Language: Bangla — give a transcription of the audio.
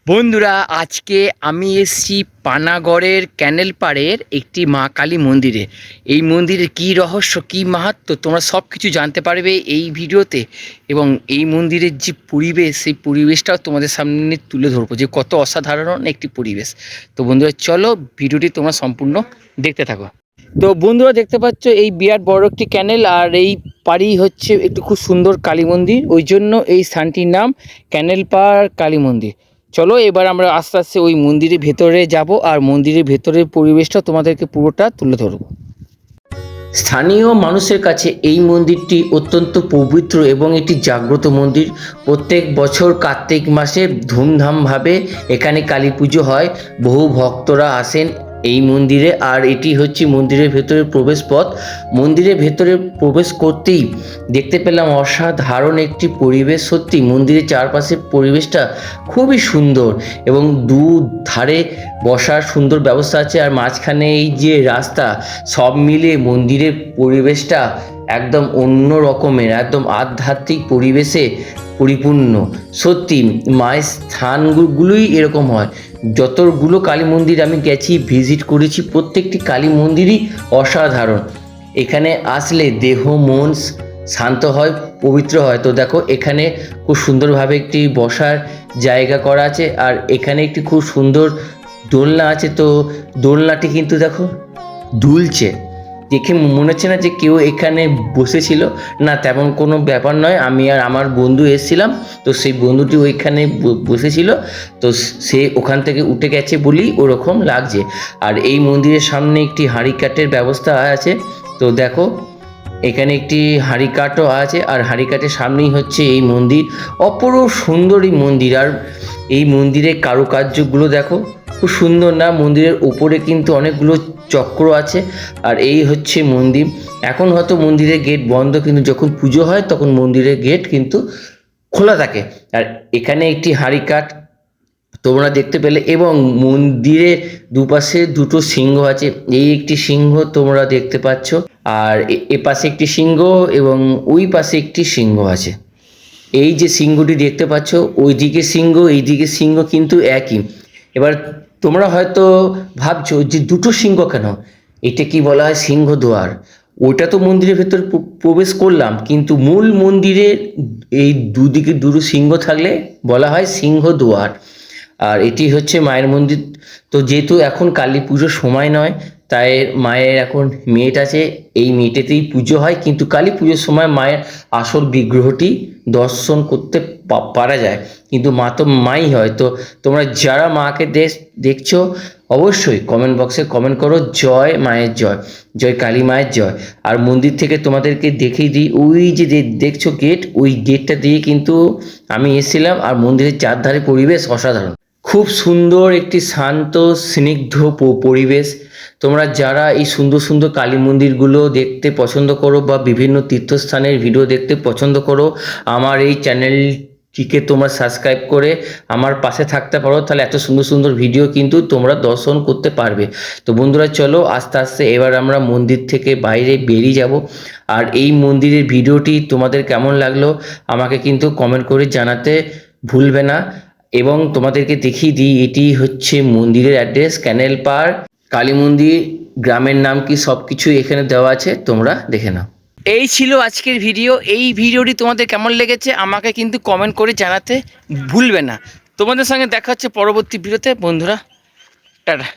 বন্ধুরা, আজকে আমি এসেছি পানাগড়ের ক্যানেল পাড়ের একটি মা কালী মন্দিরে। এই মন্দিরের কী রহস্য, কী মাহাত্ম্য তোমরা সব কিছু জানতে পারবে এই ভিডিওতে। এবং এই মন্দিরের যে পরিবেশ, সেই পরিবেশটাও তোমাদের সামনে তুলে ধরবো, যে কত অসাধারণ একটি পরিবেশ। তো বন্ধুরা চলো, ভিডিওটি তোমরা সম্পূর্ণ দেখতে থাকো। তো বন্ধুরা দেখতে পাচ্ছ এই বিরাট বড় একটি ক্যানেল, আর এই পাড়ি হচ্ছে একটু খুব সুন্দর কালী মন্দির, ওই জন্য এই স্থানটির নাম ক্যানেল পাড় কালী মন্দির। চলো এবার আমরা আস্তে আস্তে ওই মন্দিরের ভেতরে যাব, আর মন্দিরের ভেতরের পরিবেশটা তোমাদেরকে পুরোটা তুলে ধরবো। স্থানীয় মানুষের কাছে এই মন্দিরটি অত্যন্ত পবিত্র এবং একটি জাগ্রত মন্দির। প্রত্যেক বছর কার্তিক মাসে ধুমধামভাবে এখানে কালী পুজো হয়। বহু ভক্তরা আসেন এই মন্দিরে, আর এটি হচ্ছে মন্দিরের ভেতরের প্রবেশ পথ। মন্দিরের ভেতরে প্রবেশ করতেই দেখতে পেলাম অসাধারণ একটি পরিবেশ। সত্যি মন্দিরের চারপাশের পরিবেশটা খুবই সুন্দর, এবং দু ধারে বসার সুন্দর ব্যবস্থা আছে, আর মাঝখানে এই যে রাস্তা, সব মিলিয়ে মন্দিরের পরিবেশটা একদম অন্য রকমের, একদম আধ্যাত্মিক পরিবেশে পরিপূর্ণ। সত্যি মায়ের স্থানগুলোই এরকম হয়। যতগুলো কালী মন্দির আমি গেছি, ভিজিট করেছি, প্রত্যেকটি কালী মন্দিরই অসাধারণ। এখানে আসলে দেহ মন শান্ত হয়, পবিত্র হয়। তো দেখো এখানে খুব সুন্দরভাবে একটি বসার জায়গা করা আছে, আর এখানে একটি খুব সুন্দর দোলনা আছে। তো দোলনাটি কিন্তু দেখো দুলছে, দেখে মনে হচ্ছে না যে কেউ এখানে বসেছিল, না তেমন কোনো ব্যাপার নয়। আমি আর আমার বন্ধু এসেছিলাম, তো সেই বন্ধুটি ওইখানে বসেছিল, তো সে ওখান থেকে উঠে গেছে বলেই ওরকম লাগছে। আর এই মন্দিরের সামনে একটি হাঁড়ি কাঠের ব্যবস্থা আছে। তো দেখো এখানে একটি হাঁড়ি কাঠও আছে, আর হাঁড়ি কাঠের সামনেই হচ্ছে এই মন্দির। অপরূপ সুন্দর এই মন্দির, আর এই মন্দিরের কারুকার্যগুলো দেখো খুব সুন্দর না? মন্দিরের উপরে কিন্তু অনেকগুলো চক্র আছে, আর এই হচ্ছে মন্দির। এখন হয়তো মন্দিরের গেট বন্ধ, কিন্তু যখন পুজো হয় তখন মন্দিরের গেট কিন্তু খোলা থাকে। আর এখানে একটি হাঁড়ি কাঠ তোমরা দেখতে পেলে, এবং মন্দিরের দুপাশে দুটো সিংহ আছে। এই একটি সিংহ তোমরা দেখতে পাচ্ছ, আর এ পাশে একটি সিংহ, এবং ওই পাশে একটি সিংহ আছে। এই যে সিংহটি দেখতে পাচ্ছ, ওইদিকে সিংহ এইদিকে সিংহ কিন্তু একই। এবার তোমরা হয়তো ভাবছো যে দুটো সিংহ কেন, এটা কি বলা হয় সিংহদ্বার। ওইটা তো মন্দিরের ভেতর প্রবেশ করলাম, কিন্তু মূল মন্দিরের এই দুদিকে দুটো সিংহ থাকলে বলা হয় সিংহদ্বার। আর এটি হচ্ছে মায়ের মন্দির। তো যেহেতু এখন কালী পুজোর সময় নয়, তাই মায়ের এখন মেট আছে, এই মেটেতেই পুজো হয়। কিন্তু কালী পুজোর সময় মায়ের আসল বিগ্রহটি দর্শন করতে পারা যায়, কিন্তু মা তো মাই হয়। তো তোমরা যারা মাকে দেখছো, অবশ্যই কমেন্ট বক্সে কমেন্ট করো জয় মায়ের জয়, জয় কালী মায়ের জয়। আর মন্দির থেকে তোমাদেরকে দেখিয়ে দিই, ওই যে দেখছো গেট, ওই গেটটা দিয়ে কিন্তু আমি এসেছিলাম। আর মন্দিরের চারধারে পরিবেশ অসাধারণ, খুব সুন্দর একটি শান্ত স্নিগ্ধ পরিবেশ। তোমরা যারা এই সুন্দর সুন্দর কালী মন্দিরগুলো দেখতে পছন্দ করো, বা বিভিন্ন তীর্থস্থানের ভিডিও দেখতে পছন্দ করো, আমার এই চ্যানেলটিকে তোমরা সাবস্ক্রাইব করে আমার পাশে থাকতে পারো, তাহলে এত সুন্দর সুন্দর ভিডিও কিন্তু তোমরা দর্শন করতে পারবে। তো বন্ধুরা চলো আস্তে আস্তে এবার আমরা মন্দির থেকে বাইরে বেরিয়ে যাব। আর এই মন্দিরের ভিডিওটি তোমাদের কেমন লাগলো আমাকে কিন্তু কমেন্ট করে জানাতে ভুলবে না। এবং তোমাদেরকে দেখিয়ে দিই, এটি হচ্ছে মন্দিরের অ্যাড্রেস, ক্যানেল পাড় কালী মন্দির। গ্রামের নাম কি সব কিছু এখানে দেওয়া আছে, তোমরা দেখে নাও। এই ছিল আজকের ভিডিও। এই ভিডিওটি তোমাদের কেমন লেগেছে আমাকে কিন্তু কমেন্ট করে জানাতে ভুলবে না। তোমাদের সঙ্গে দেখা হচ্ছে পরবর্তী ভিডিওতে। বন্ধুরা টাটা।